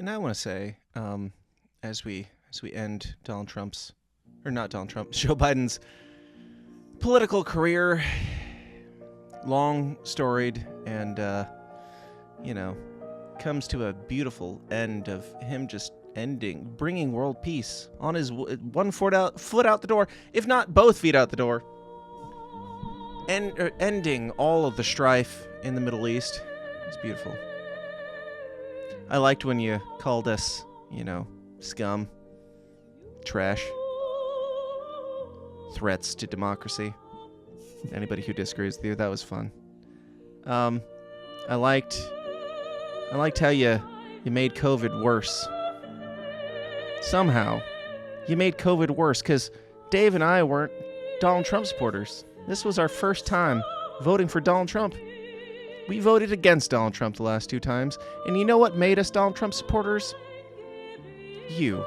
And I want to say, as we end Donald Trump's, or not Donald Trump, Joe Biden's political career, long storied, and comes to a beautiful end of him just bringing world peace on his one foot out the door, if not both feet out the door, and ending all of the strife in the Middle East. It's beautiful. I liked when you called us, scum, trash, threats to democracy. Anybody who disagrees with you, that was fun. I liked how you made COVID worse. Somehow, you made COVID worse because Dave and I weren't Donald Trump supporters. This was our first time voting for Donald Trump. We voted against Donald Trump the last 2 times, and you know what made us Donald Trump supporters? You,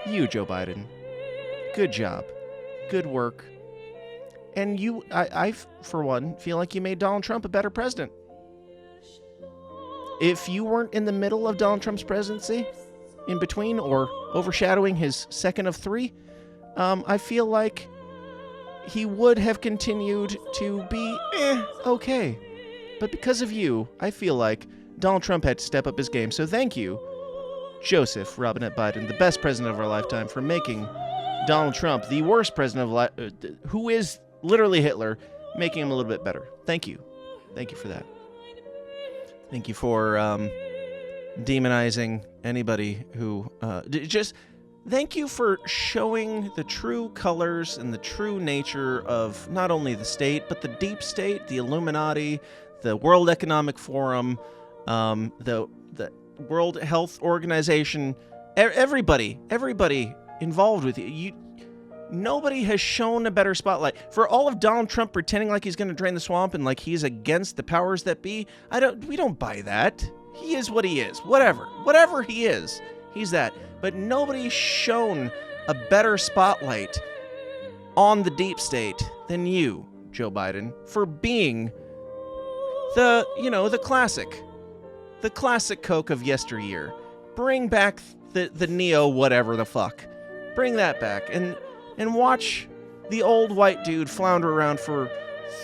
Joe Biden. Good job. Good work. And I, for one, feel like you made Donald Trump a better president. If you weren't in the middle of Donald Trump's presidency, in between or overshadowing his second of 3, I feel like he would have continued to be okay. But because of you, I feel like Donald Trump had to step up his game. So thank you, Joseph Robinette Biden, the best president of our lifetime, for making Donald Trump, the worst president of who is literally Hitler, making him a little bit better. Thank you. Thank you for that. Thank you for demonizing anybody who thank you for showing the true colors and the true nature of not only the state, but the deep state, the Illuminati, the World Economic Forum, the World Health Organization, everybody involved with you. Nobody has shown a better spotlight. For all of Donald Trump pretending like he's going to drain the swamp and like he's against the powers that be, we don't buy that. He is what he is. Whatever he is, he's that. But nobody's shown a better spotlight on the deep state than you, Joe Biden, for being the classic Coke of yesteryear. Bring back the neo whatever the fuck. Bring that back and watch the old white dude flounder around for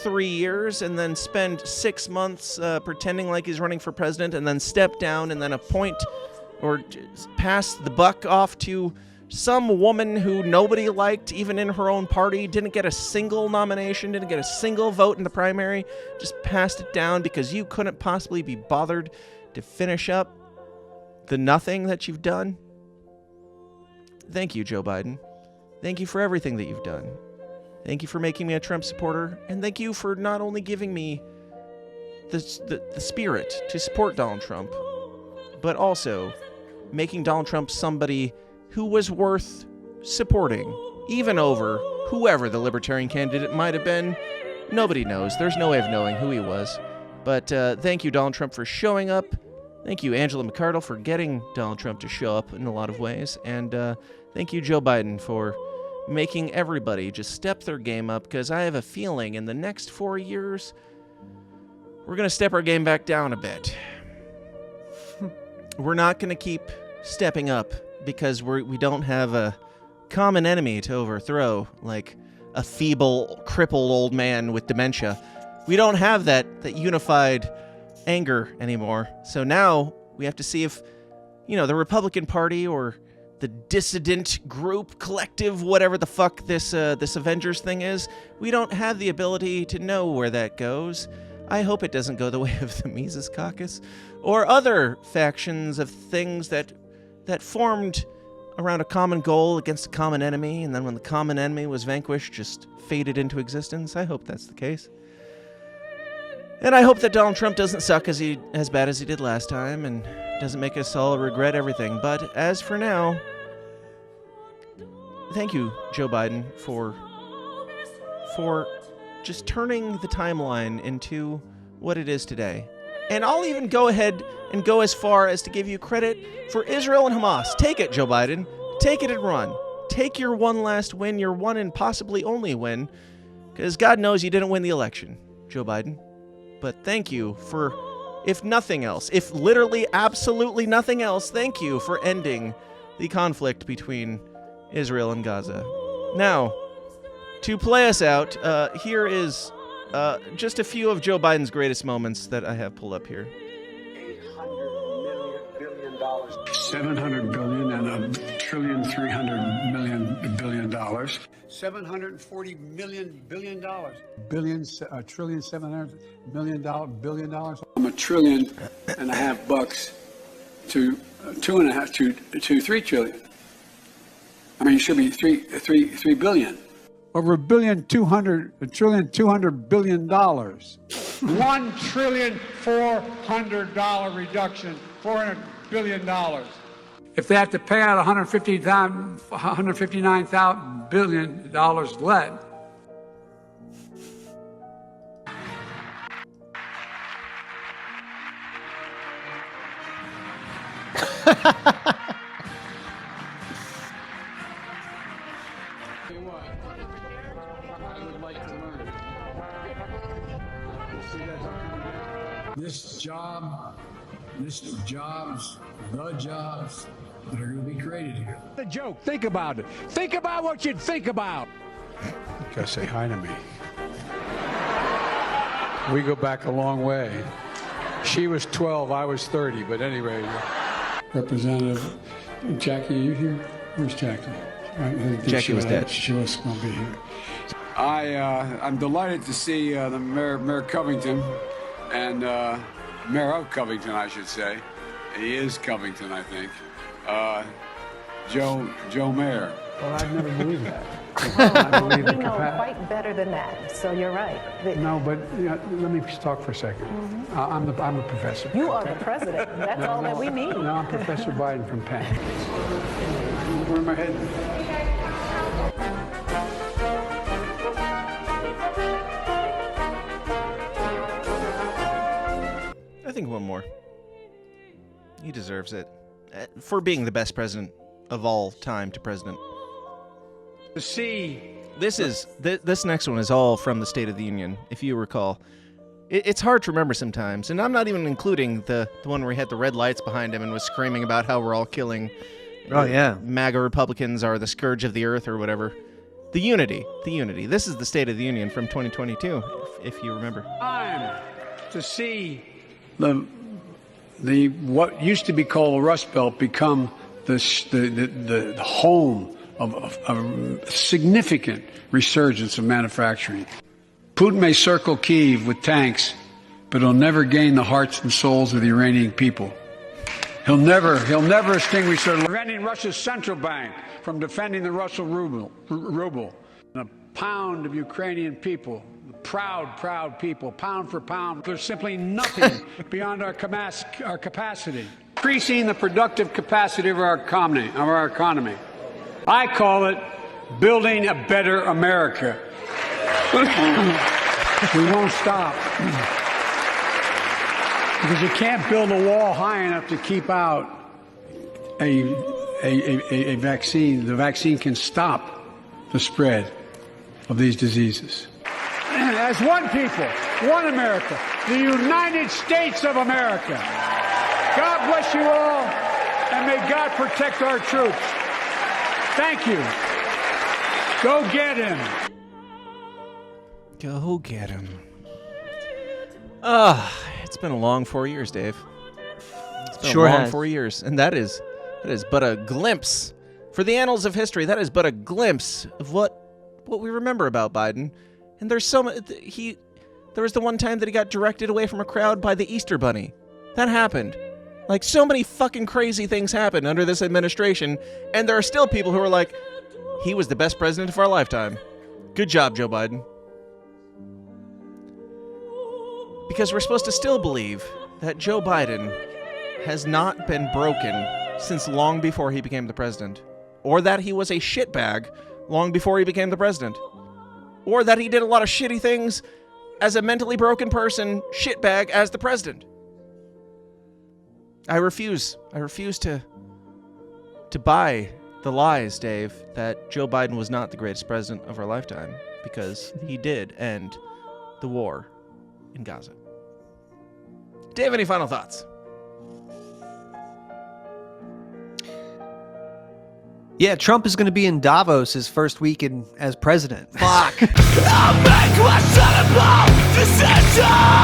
3 years and then spend 6 months pretending like he's running for president and then step down and then appoint or pass the buck off to some woman who nobody liked, even in her own party, didn't get a single nomination, didn't get a single vote in the primary, just passed it down because you couldn't possibly be bothered to finish up the nothing that you've done. Thank you, Joe Biden. Thank you for everything that you've done. Thank you for making me a Trump supporter, and thank you for not only giving me the spirit to support Donald Trump, but also making Donald Trump somebody who was worth supporting, even over whoever the Libertarian candidate might have been. Nobody knows. There's no way of knowing who he was. But thank you, Donald Trump, for showing up. Thank you, Angela McArdle, for getting Donald Trump to show up in a lot of ways. And thank you, Joe Biden, for making everybody just step their game up, because I have a feeling in the next 4 years, we're going to step our game back down a bit. We're not going to keep stepping up because we don't have a common enemy to overthrow, like a feeble, crippled old man with dementia. We don't have that unified anger anymore. So now we have to see if, the Republican Party or the dissident group, collective, whatever the fuck this Avengers thing is, we don't have the ability to know where that goes. I hope it doesn't go the way of the Mises Caucus or other factions of things that formed around a common goal against a common enemy, and then when the common enemy was vanquished, just faded into existence. I hope that's the case. And I hope that Donald Trump doesn't suck as bad as he did last time and doesn't make us all regret everything. But as for now, thank you, Joe Biden, for just turning the timeline into what it is today. And I'll even go ahead and go as far as to give you credit for Israel and Hamas. Take it, Joe Biden. Take it and run. Take your one last win, your one and possibly only win, because God knows you didn't win the election, Joe Biden. But thank you for If nothing else, if literally absolutely nothing else, thank you for ending the conflict between Israel and Gaza. Now, to play us out, here is just a few of Joe Biden's greatest moments that I have pulled up here. $700 billion and $1,300 billion. $740 billion. Billions, $1,700 billion. I'm $1.5 trillion bucks to $3 trillion. I mean, it should be three billion. Over $1,200 billion. $1,400,000,000 reduction. $400 billion. If they have to pay out $159 billion less. The jobs that are going to be created here. The joke. Think about it. Think about what you'd think about. You gotta say hi to me. We go back a long way. She was 12, I was 30, but anyway. Representative Jackie, are you here? Where's Jackie? Jackie was dead. She was going to be here. I'm delighted to see the Mayor Covington and Mayor of Covington, I should say. He is Covington, I think. Joe Mayor. Well, I've never believed that. I believe you know quite better than that, so you're right. No, but let me talk for a second. I'm a professor. You are the president. That's all that we need. No, I'm Professor Biden from Penn. Where am I heading? I think one more. He deserves it. For being the best president of all time to president. This next one is all from the State of the Union, if you recall. It's hard to remember sometimes, and I'm not even including the one where he had the red lights behind him and was screaming about how we're all killing. Oh, yeah. MAGA Republicans are the scourge of the earth or whatever. The unity. This is the State of the Union from 2022, if you remember. Time to see the what used to be called the Rust Belt become the home of a significant resurgence of manufacturing. Putin may circle Kyiv with tanks, but he'll never gain the hearts and souls of the Iranian people. He'll never extinguish their... Preventing Russia's central bank from defending the Russian ruble. And a pound of Ukrainian people, proud people, pound for pound. There's simply nothing beyond our capacity. Increasing the productive capacity of our economy. I call it building a better America. We won't stop. Because you can't build a wall high enough to keep out a vaccine. The vaccine can stop the spread of these diseases. As one people, one America, the United States of America. God bless you all, and may God protect our troops. Thank you. Go get him. Go get him. It's been a long 4 years, Dave. It's been Sure a long has. 4 years, and that is but a glimpse for the annals of history. That is but a glimpse of what we remember about Biden. And there's there was the one time that he got directed away from a crowd by the Easter Bunny. That happened. Like, so many fucking crazy things happened under this administration, and there are still people who are like, he was the best president of our lifetime. Good job, Joe Biden. Because we're supposed to still believe that Joe Biden has not been broken since long before he became the president, or that he was a shitbag long before he became the president, or that he did a lot of shitty things as a mentally broken person, shitbag, as the president. I refuse to buy the lies, Dave, that Joe Biden was not the greatest president of our lifetime, because he did end the war in Gaza. Dave, any final thoughts? Yeah, Trump is going to be in Davos his first week as president. Fuck. I'll make questionable decisions.